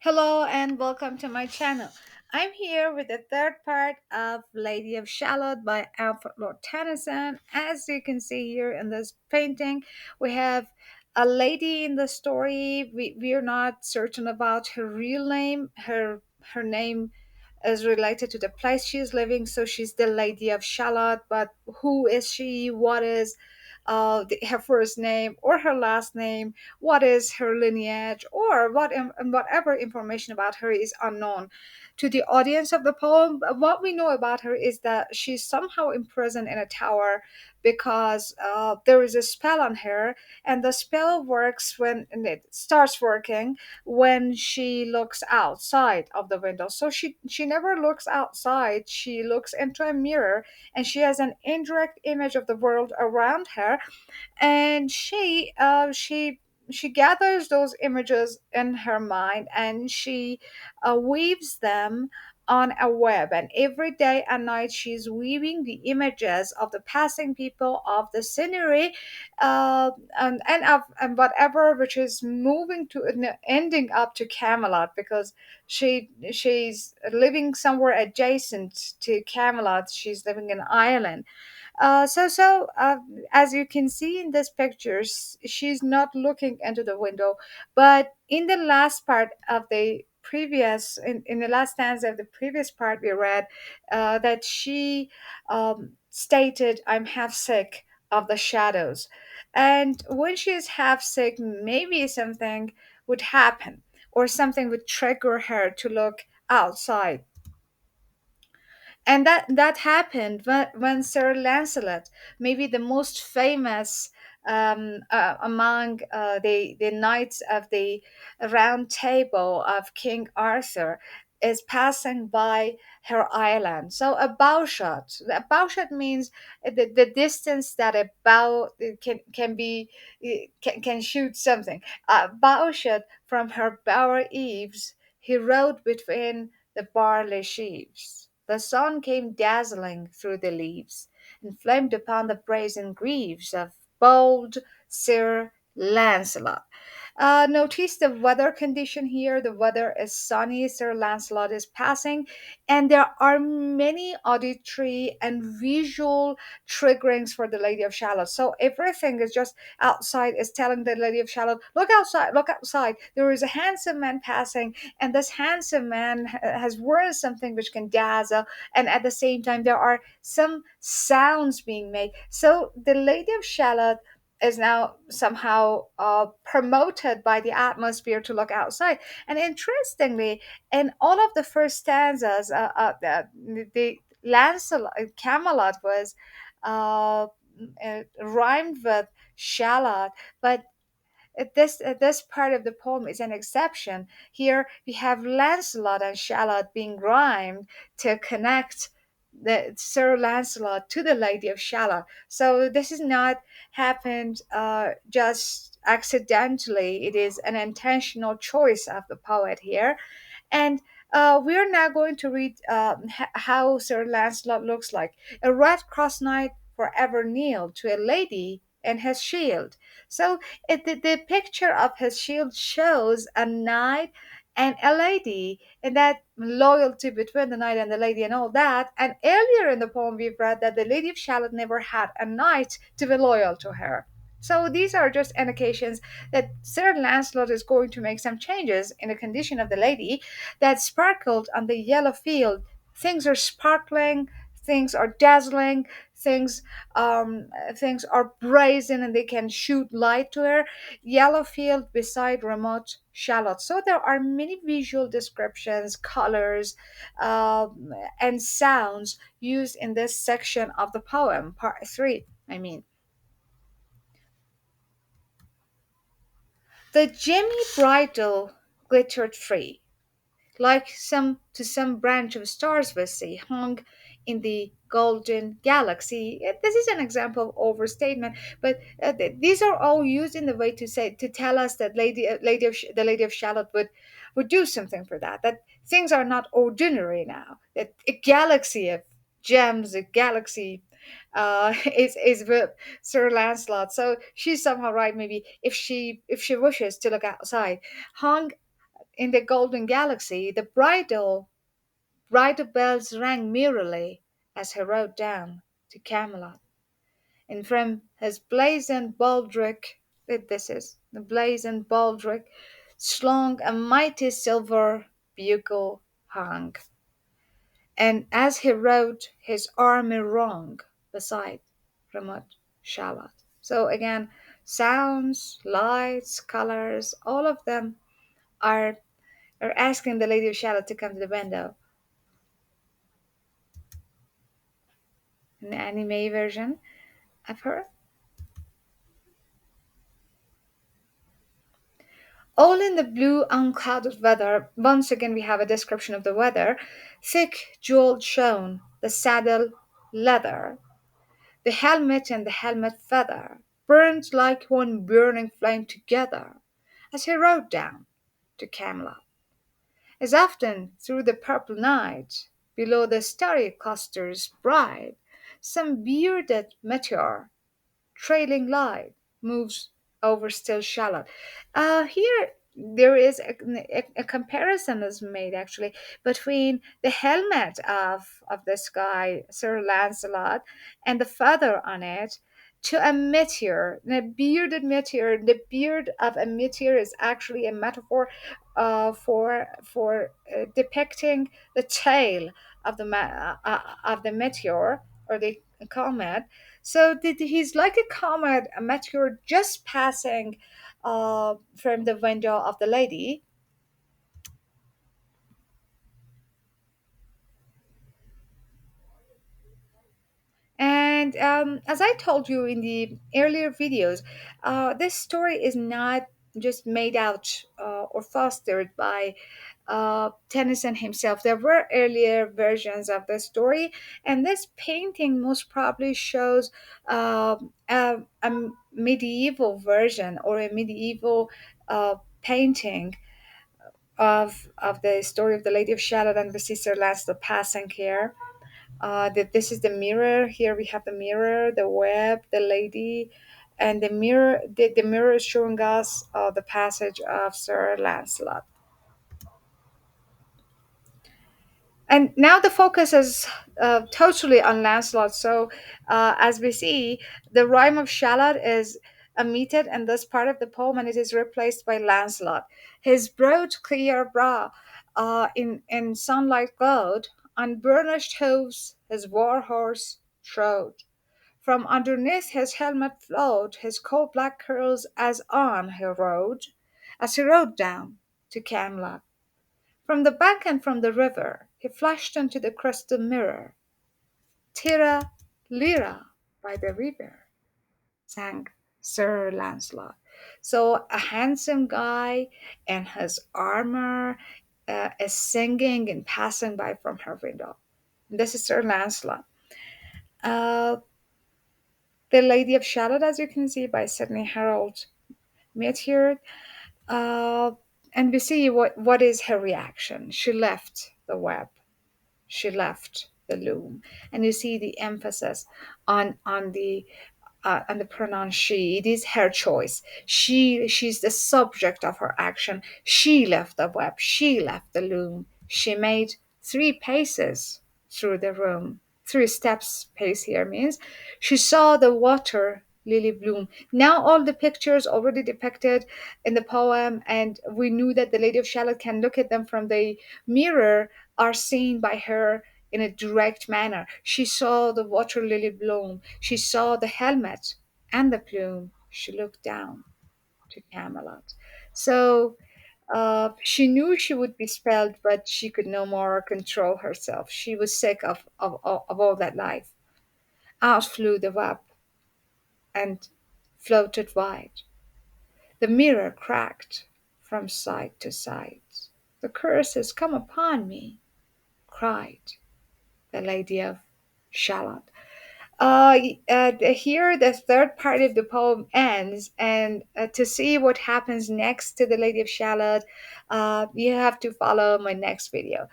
Hello and welcome to my channel. I'm here with the third part of Lady of Shalott by Alfred Lord Tennyson. As you can see here in this painting, we have a lady in the story. We're not certain about her real name. Her name is related to the place she's living, so she's the Lady of Shalott. But who is she? What is her first name or her last name? What is her lineage, or whatever information about her is unknown to the audience of the poem. What we know about her is that she's somehow imprisoned in a tower because there is a spell on her, and the spell works when and it starts working when she looks outside of the window. So she never looks outside. She looks into a mirror, and she has an indirect image of the world around her, and she gathers those images in her mind, and she weaves them on a web, and every day and night she's weaving the images of the passing people, of the scenery, and whatever which is moving to ending up to Camelot, because she's living somewhere adjacent to Camelot. She's living in Ireland. As you can see in this picture, she's not looking into the window, but in the last part of the previous, in the last stanza of the previous part, we read that she stated, "I'm half sick of the shadows," and when she is half sick, maybe something would happen, or something would trigger her to look outside. And that happened when Sir Lancelot, maybe the most famous among the knights of the Round Table of King Arthur, is passing by her island. So a bow shot means the distance that a bow can be, can shoot something. A bow shot from her bower eaves, he rode between the barley sheaves. The sun came dazzling through the leaves, and flamed upon the brazen greaves of bold Sir Lancelot. Notice the weather condition here. The weather is sunny. Sir Lancelot is passing, and there are many auditory and visual triggerings for the Lady of Shalott. So everything is just outside is telling the Lady of Shalott, "Look outside! Look outside! There is a handsome man passing, and this handsome man has worn something which can dazzle, and at the same time there are some sounds being made." So the Lady of Shalott is now somehow promoted by the atmosphere to look outside. And interestingly, in all of the first stanzas, the Lancelot, Camelot was rhymed with Shalott, but this part of the poem is an exception. Here we have Lancelot and Shalott being rhymed to connect the Sir Lancelot to the Lady of Shalott. So this is not happened just accidentally. It is an intentional choice of the poet here. And we're now going to read how Sir Lancelot looks like. "A red cross knight forever kneel to a lady and his shield." So the picture of his shield shows a knight and a lady, and that loyalty between the knight and the lady and all that. And earlier in the poem, we've read that the Lady of Shalott never had a knight to be loyal to her. So these are just indications that Sir Lancelot is going to make some changes in the condition of the lady that sparkled on the yellow field. Things are sparkling, things are dazzling, things things are brazen, and they can shoot light to her. Yellow field beside remote Shalott. So there are many visual descriptions, colors, and sounds used in this section of the poem, part three. I mean, the gemmy bridle glittered free, like some branch of stars we see hung in the golden galaxy. This is an example of overstatement, but these are all used in the way to say, to tell us that the Lady of Shalott would do something for that. That things are not ordinary now. That a galaxy of gems, a galaxy is with Sir Lancelot. So she's somehow right. Maybe if she wishes to look outside, hung in the golden galaxy, the bridal bells rang merrily as he rode down to Camelot. And from his blazoned baldric, this is the blazoned baldric, slung a mighty silver bugle hung. And as he rode, his army rung beside remote Shalott. So again, sounds, lights, colors, all of them are asking the Lady of Shalott to come to the window. In the anime version of her. All in the blue, unclouded weather. Once again, we have a description of the weather. Thick, jeweled shone the saddle leather. The helmet and the helmet feather burned like one burning flame together as he rode down to Camelot. As often through the purple night, below the starry clusters bright, some bearded meteor trailing light moves over still Shalott. Here there is a comparison is made actually between the helmet of this guy Sir Lancelot and the feather on it to a meteor, a bearded meteor. The beard of a meteor is actually a metaphor for depicting the tail of of the meteor or the comet. So he's like a comet, a meteor just passing from the window of the lady. And as I told you in the earlier videos, this story is not just made out or fostered by Tennyson himself. There were earlier versions of the story, and this painting most probably shows a medieval version or a medieval painting of the story of the Lady of Shalott and the Sister Lancelot passing here. That this is the mirror. Here we have the mirror, the web, the lady, and the mirror. The mirror is showing us the passage of Sir Lancelot. And now the focus is totally on Lancelot. So, as we see, the rhyme of Shalott is omitted in this part of the poem, and it is replaced by Lancelot. His broad, clear brow, in sunlight glowed, on burnished hooves his war horse trode. From underneath his helmet flowed his coal-black curls as he rode down to Camelot. From the bank and from the river he flashed into the crystal mirror. Tira, lira, by the river, sang Sir Lancelot. So a handsome guy in his armor is singing and passing by from her window. This is Sir Lancelot. Uh, the Lady of Shalott, as you can see, by Sidney Harold Meteor. Uh, and we see what is her reaction. She left the web. She left the loom, and you see the emphasis on the pronoun she. It is her choice. She's the subject of her action. She left the web. She left the loom. She made 3 paces through the room. 3 steps pace here means she saw the water lily bloom. Now all the pictures already depicted in the poem, and we knew that the Lady of Shalott can look at them from the mirror, are seen by her in a direct manner. She saw the water lily bloom. She saw the helmet and the plume. She looked down to Camelot. So she knew she would be spelled, but she could no more control herself. She was sick of all that life. Out flew the web and floated wide. The mirror cracked from side to side. The curse has come upon me, cried the Lady of Shalott. Here, the third part of the poem ends, and to see what happens next to the Lady of Shalott, you have to follow my next video.